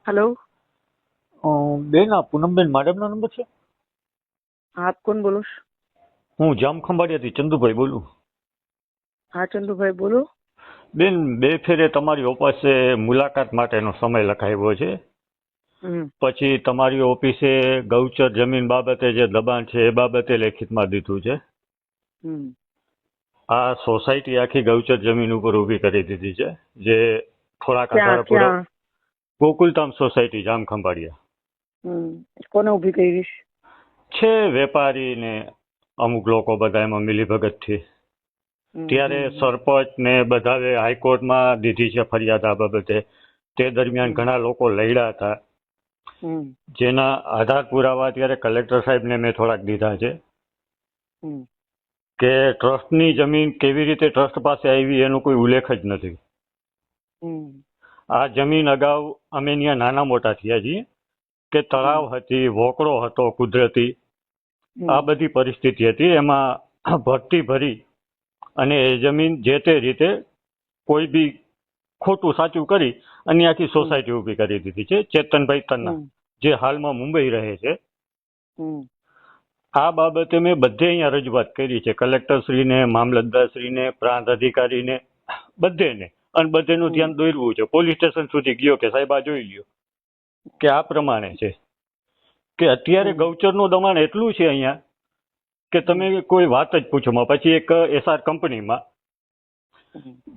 Hello. બેન આ Poonamben મેડમનો number છે? आप कौन बोलो? હું જામ ખંભાળિયાથી ચંદુભાઈ બોલું. हाँ चंदू भाई बोलो। બેન બે ફેરે તમારી ઓફિસે મુલાકાત માટેનો સમય લખાવ્યો છે. हम्म પછી તમારી ઓફિસે ગૌચર જમીન બાબતે જે દબાણ છે એ બાબતે લેખિતમાં દીધું છે. हम्म આ સોસાયટી આખી ગૌચર જમીન ઉપર ઊભી કરી દીધી છે, જે થોડાક क्या આધાર क्या? પૂરક ગોકુલધામ સોસાયટી જામ ખંભાળિયા કોને ઊભી કરી? છે. વેપારી ને અમુક લોકો બધા એમાં મિલીભગતથી. ત્યારે સરપંચ ને બધાએ હાઈકોર્ટમાં દીધી છે ફરિયાદ આ બાબતે. તે દરમિયાન ઘણા લોકો લડ્યા હતા, જેના આધાર પુરાવા અત્યારે કલેક્ટર સાહેબને મેં થોડાક દીધા છે કે ટ્રસ્ટની જમીન કેવી રીતે ટ્રસ્ટ પાસે આવી એનો કોઈ ઉલ્લેખ જ નથી. આ જમીન અગાઉ અમે ત્યાં નાના મોટા થયા છીએ કે તળાવ હતી, વોકળો હતો કુદરતી, આ બધી પરિસ્થિતિ હતી. એમાં ભરતી ભરી અને એ જમીન જે તે રીતે કોઈ બી ખોટું સાચું કરી અને આખી સોસાયટી ઊભી કરી દીધી છે. ચેતનભાઈ તન્ના, જે હાલમાં મુંબઈ રહે છે. આ બાબતે મેં બધે અહીંયા રજૂઆત કરી છે, કલેક્ટરશ્રીને, મામલતદારશ્રીને, પ્રાંત અધિકારીને, બધેને. અને બધેનું ધ્યાન દોરવું છે. પોલીસ સ્ટેશન સુધી ગયો કે સાહેબ આ જોઈ લ્યો કે આ પ્રમાણે છે કે અત્યારે ગૌચરનું દબાણ એટલું છે અહીંયા કે તમે કોઈ વાત જ પૂછોમાં. પછી એક એસઆર કંપનીમાં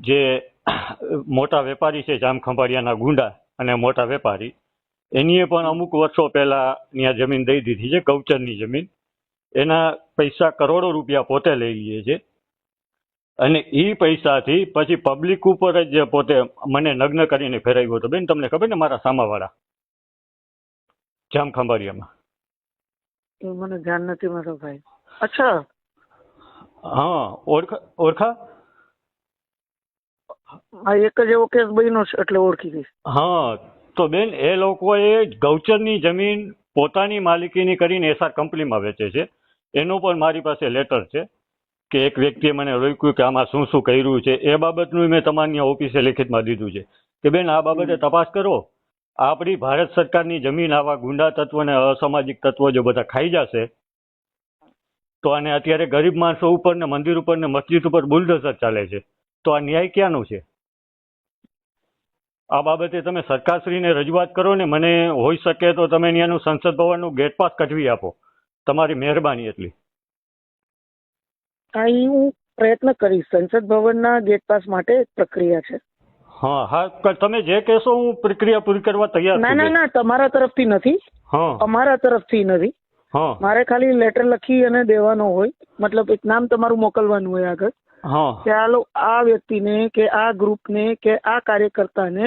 જે મોટા વેપારી છે જામ ખંભાળિયાના ગુંડા અને મોટા વેપારી, એનીએ પણ અમુક વર્ષો પહેલા ત્યાં જમીન દઈ દીધી છે, ગૌચરની જમીન. એના પૈસા કરોડો રૂપિયા પોતે લઈ લે છે અને એ પૈસાથી પછી પબ્લિક ઉપર જ પોતે મને નગ્ન કરીને ફેરવ્યો હતો. બેન તમને ખબર ને, મારા સામાવાળા જામ ખંભાળિયામાં. મને ધ્યાન નથી મારો ભાઈ. અચ્છા, હા ઓળખા. આ એક જ એવો કેસ બન્યો છે એટલે ઓળખી ગઈ. હા, તો બેન એ લોકોએ ગૌચરની જમીન પોતાની માલિકીની કરીને એસઆર કંપનીમાં વેચે છે. એનો પણ મારી પાસે લેટર છે કે એક વ્યક્તિએ મને રોક્યું કે આમાં શું શું કર્યું છે. એ બાબતનું મેં તમારી ઓફિસે લેખિતમાં દીધું છે કે બેન આ બાબતે તપાસ કરો. આપણી ભારત સરકારની જમીન આવા ગુંડા તત્વ અને અસામાજિક તત્વો જો બધા ખાઈ જશે તો, આને અત્યારે ગરીબ માણસો ઉપર ને મંદિર ઉપર ને મસ્જિદ ઉપર બુલડોઝર ચાલે છે, તો આ ન્યાય ક્યાંનું છે? આ બાબતે તમે સરકારશ્રીને રજૂઆત કરો ને. મને હોઈ શકે તો તમે ત્યાંનું સંસદ ભવનનું ગેટ પાસ કઢવી આપો, તમારી મહેરબાની એટલી. આ હું પ્રયત્ન કરીશ. સંસદ ભવનના ગેટ પાસ માટે એક પ્રક્રિયા છે. હા હા, તમે જે કહેશો હું પ્રક્રિયા પૂરી કરવા તૈયાર છું. ના ના ના, તમારા તરફથી નથી, અમારા તરફથી નથી. મારે ખાલી લેટર લખી અને દેવાનો હોય, મતલબ એક નામ તમારું મોકલવાનું હોય આગળ કે આ વ્યક્તિને કે આ ગ્રુપને કે આ કાર્યકર્તાને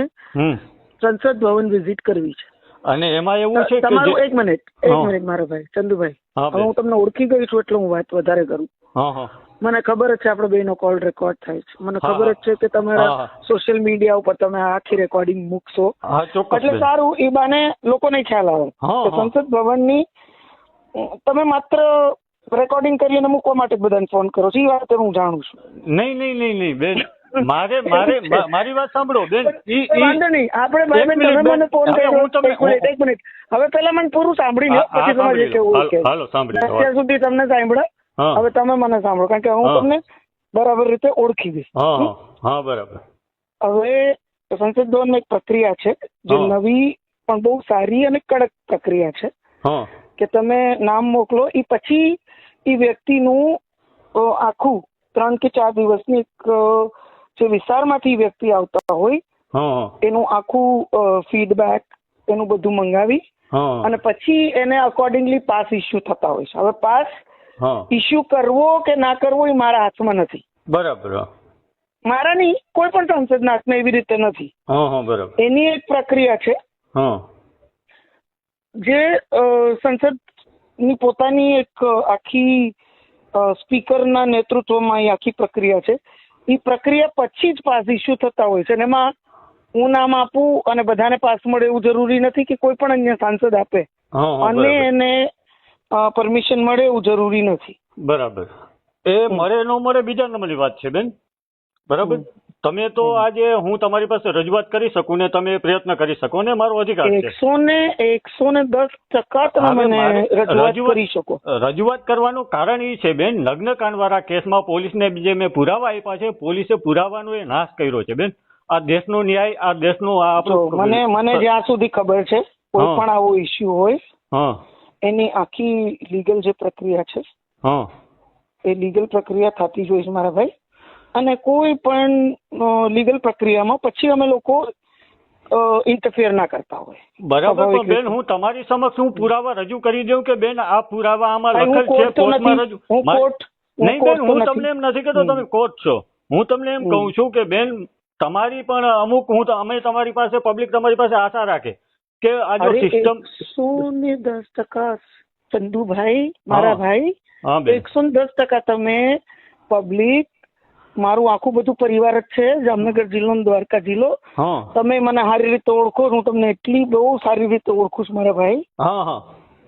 સંસદ ભવન વિઝિટ કરવી છે. અને એમાં એવું છે કે તમારું એક મિનિટ મારા ભાઈ ચંદુભાઈ, હવે હું તમને ઓળખી ગઈ છું એટલે હું વાત વધારે કરું. મને ખબર જ છે આપણે બેનો કોલ રેકોર્ડ થાય છે. મને ખબર જ છે કે તમારા સોશિયલ મીડિયા ઉપર તમે આખી રેકોર્ડિંગ મૂકશો એટલે સારું, એ બાને લોકોને ખ્યાલ આવે કે સંસદ ભવનની તમે માત્ર રેકોર્ડિંગ કરીને મૂકવા માટે બધાને ફોન કરો છો. એ વાત હું જાણું છું. નહીં બેન, મારી વાત સાંભળો બેન. વાંધો નહીં, આપણે મને ફોન કર્યો. એક મિનિટ, હવે પેલા મને પૂરું સાંભળી લો પછી તમારે કેવું કે અત્યાર સુધી તમને સાંભળે. હવે તમે મને સાંભળો, કારણ કે હું તમને બરાબર રીતે ઓળખી દઈશ. હા બરાબર. હવે સંસદ ભવનમાં એક પ્રક્રિયા છે જે નવી પણ બહુ સારી અને કડક પ્રક્રિયા છે કે તમે નામ મોકલો, એ પછી એ વ્યક્તિનું આખું 3 કે 4 દિવસની જે વિસ્તારમાંથી વ્યક્તિ આવતા હોય એનું આખું ફીડબેક એનું બધું મંગાવી અને પછી એને અકોર્ડિંગલી પાસ ઇસ્યુ થતા હોય છે. હવે પાસ ઇસ્યુ કરવો કે ના કરવો એ મારા હાથમાં નથી. બરાબર. મારા નહીં, કોઈ પણ સંસદના હાથમાં એવી રીતે નથી. બરાબર. એની એક પ્રક્રિયા છે જે સંસદની પોતાની એક આખી સ્પીકરના નેતૃત્વમાં એ આખી પ્રક્રિયા છે. એ પ્રક્રિયા પછી જ પાસ ઇસ્યુ થતા હોય છે. અને એમાં હું નામ આપું અને બધાને પાસ મળે એવું જરૂરી નથી કે કોઈ પણ અન્ય સાંસદ આપે અને એને પરમિશન મળે એવું જરૂરી નથી. બરાબર. એ મળે ન મળે બીજા નંબરની વાત છે બેન. બરાબર. તમે તો આજે હું તમારી પાસે રજૂઆત કરી શકું ને તમે પ્રયત્ન કરી શકો ને મારો અધિકાર છે. 110% તમે મને રજૂઆત કરી શકો. રજૂઆત કરવાનું કારણ એ છે બેન, નગ્નકાંડ વાળા કેસમાં પોલીસને જે મેં પુરાવા આપ્યા છે, પોલીસે પુરાવાનો એ નાશ કર્યો છે બેન. આ દેશનો ન્યાય, આ દેશનું આ આપણું મને જ્યાં સુધી ખબર છે કોઈ પણ આવો ઇસ્યુ હોય એની આખી લીગલ જે પ્રક્રિયા છે એ લીગલ પ્રક્રિયા થતી જ હોય છે મારા ભાઈ. અને કોઈ પણ લીગલ પ્રક્રિયામાં પછી અમે લોકો ઇન્ટરફિયર ના કરતા હોય. બરાબર. પણ બેન હું તમારી સમક્ષ હું પુરાવા રજૂ કરી દઉં કે બેન આ પુરાવા આમાં લખેલ છે, કોર્ટમાં રજૂ. નહીં બેન, હું તમને એમ નથી કહેતો તમે કોર્ટ છો. હું તમને એમ કહું છું કે બેન તમારી પણ અમુક અમે તમારી પાસે પબ્લિક તમારી પાસે આશા રાખે કે આ જો સિસ્ટમ 110% ચંદુભાઈ મારા ભાઈ 110% તમે પબ્લિક, મારું આખું બધું પરિવાર જ છે, જામનગર જિલ્લો, દ્વારકા જિલ્લો. તમે મને સારી રીતે ઓળખો, હું તમને એટલી બહુ સારી રીતે ઓળખું છું મારા ભાઈ.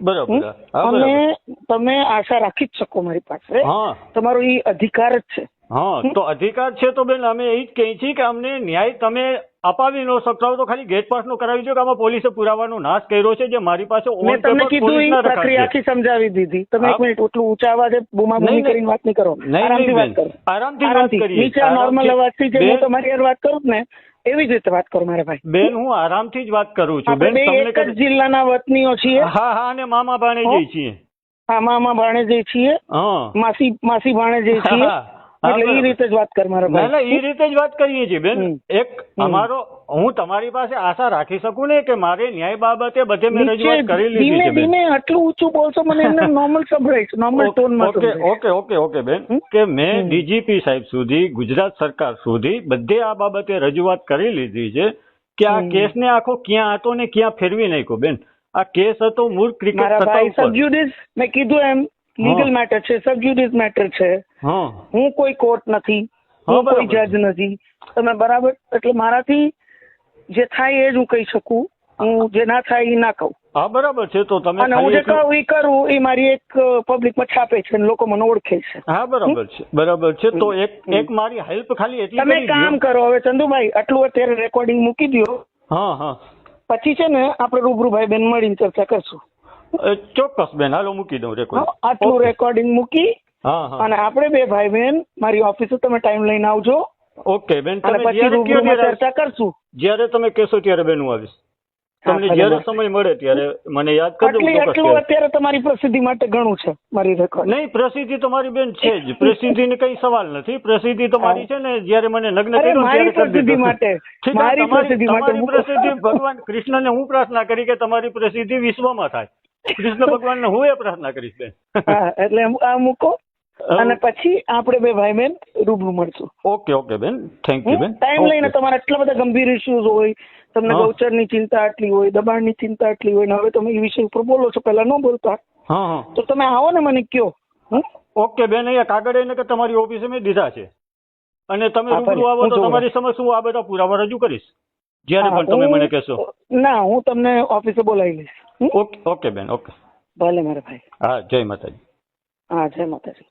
બરાબર. અને તમે આશા રાખી જ શકો મારી પાસે, તમારો એ અધિકાર જ છે. તો અધિકાર છે તો બેન અમે એ જ કહીએ છીએ કે અમને ન્યાય તમે અપાવી ન શકતા તો ખાલી ગેટ પાસ નો કરાવી દો કે આમાં પોલીસે પુરાવાનો નાશ કર્યો છે જે મારી પાસે મેં તમને કીધું એ પ્રક્રિયા આખી સમજાવી દીધી. તમે એક મિનિટ એટલું ઊંચા અવાજે બૂમાબૂમી કરીને વાત નહીં કરો, આરામથી વાત કરો. આરામથી નીચે નોર્મલ અવાજથી જે હું તમારી યાર વાત કરું ને એવી જ રીતે વાત કરો મારા ભાઈ. બેન હું આરામથી જ વાત કરું છું બેન. એક જ જિલ્લાના વતનીઓ છીએ. અને મામા ભાણેજી છીએ. મામા ભાણેજી છીએ, માસી ભાણેજી છીએ. એટલે એ રીતે જ વાત કર મારા ભાઈ. એ રીતે જ વાત કરીએ છીએ બેન. એક અમારો હું તમારી પાસે આશા રાખી શકું ને કે મારે ન્યાય બાબતે બધે મેં રજૂઆત કરી લીધી છે. ધીમે આટલું ઊંચું બોલશો મને એમને નોર્મલ સંભળાય છે, નોર્મલ ટોનમાં. ઓકે બેન કે મેં ડીજીપી સાહેબ સુધી, ગુજરાત સરકાર સુધી બધે આ બાબતે રજૂઆત કરી લીધી છે કે આ કેસને આખો ક્યાં હતો ને ક્યાં ફેરવી નાખ્યો બેન. આ કેસ હતો મૂળ ક્રિકેટ સબજ્યુડિસ. મેં કીધું એમ લીગલ મેટર છે, સબજ્યુડિસ મેટર છે. હું કોઈ કોર્ટ નથી, હું કોઈ જજ નથી. તમે બરાબર. એટલે મારાથી જે થાય એ જ હું કહી શકું, હું જે ના થાય એ ના કહું. બરાબર છે. તો તમે અને હું જે કહું એ કરું, એ મારી એક પબ્લિકમાં છાપે છે અને લોકો મને ઓળખે છે. બરાબર છે. તો એક મારી હેલ્પ ખાલી એટલી તમે કામ કરો હવે ચંદુભાઈ, આટલું અત્યારે રેકોર્ડિંગ મૂકી દો. પછી છે ને આપણે રૂબરૂ ભાઈ બેન મળીને ચર્ચા કરશું. ચોક્કસ બેન, હાલો મૂકી દઉં રેકોર્ડિંગ. આટલું રેકોર્ડિંગ મૂકી અને આપણે બે ભાઈ બેન મારી ઓફિસે તમે ટાઈમ લઈને આવજો. ઓકે બેન. અને પછી રૂબરૂમાં ચર્ચા કરશું. જ્યારે તમે કહેશો ત્યારે બેન હું આવીશ. તમને જ્યારે સમય મળે ત્યારે મને યાદ કરજો. આટલું અત્યારે તમારી પ્રસિદ્ધિ માટે ઘણું છે મારી રેકોર્ડ. નહીં, પ્રસિદ્ધિ તો મારી બેન છે જ. પ્રસિદ્ધિને કઈ સવાલ નથી. પ્રસિદ્ધિ તો મારી છે ને, જ્યારે મને નગ્ન કર્યું મારી પ્રસિદ્ધિ માટે. તમારી પ્રસિદ્ધિ ભગવાન કૃષ્ણને હું પ્રાર્થના કરી કે તમારી પ્રસિદ્ધિ વિશ્વમાં થાય. કૃષ્ણ ભગવાનને હું એ પ્રાર્થના કરીશ બેન. એટલે આ મૂકો અને પછી આપણે બે ભાઈ બેન રૂબરૂ મળશું. ઓકે બેન, થેન્ક યુ બેન. ટાઈમ લઈને તમારા એટલા બધા ગંભીર ઇસ્યુઝ હોય, તમને ગૌચરની ચિંતા આટલી હોય, દબાણની ચિંતા આટલી હોય, ને હવે તમે એ વિષય ઉપર બોલો છો, પહેલા ન બોલતા. તો તમે આવો ને મને કયો. ઓકે બેન, અહીંયા કાગળ એને કે તમારી ઓફિસે મેં દીધા છે અને તમે રૂબરૂ આવો તો તમારી સમક્ષ હું આ બધા પુરાવા રજૂ કરીશ જ્યારે પણ તમે મને કહેશો. ના, હું તમને ઓફિસે બોલાવી લઈશ. ઓકે બેન, ઓકે. ભલે મારા ભાઈ. જય માતાજી. જય માતાજી.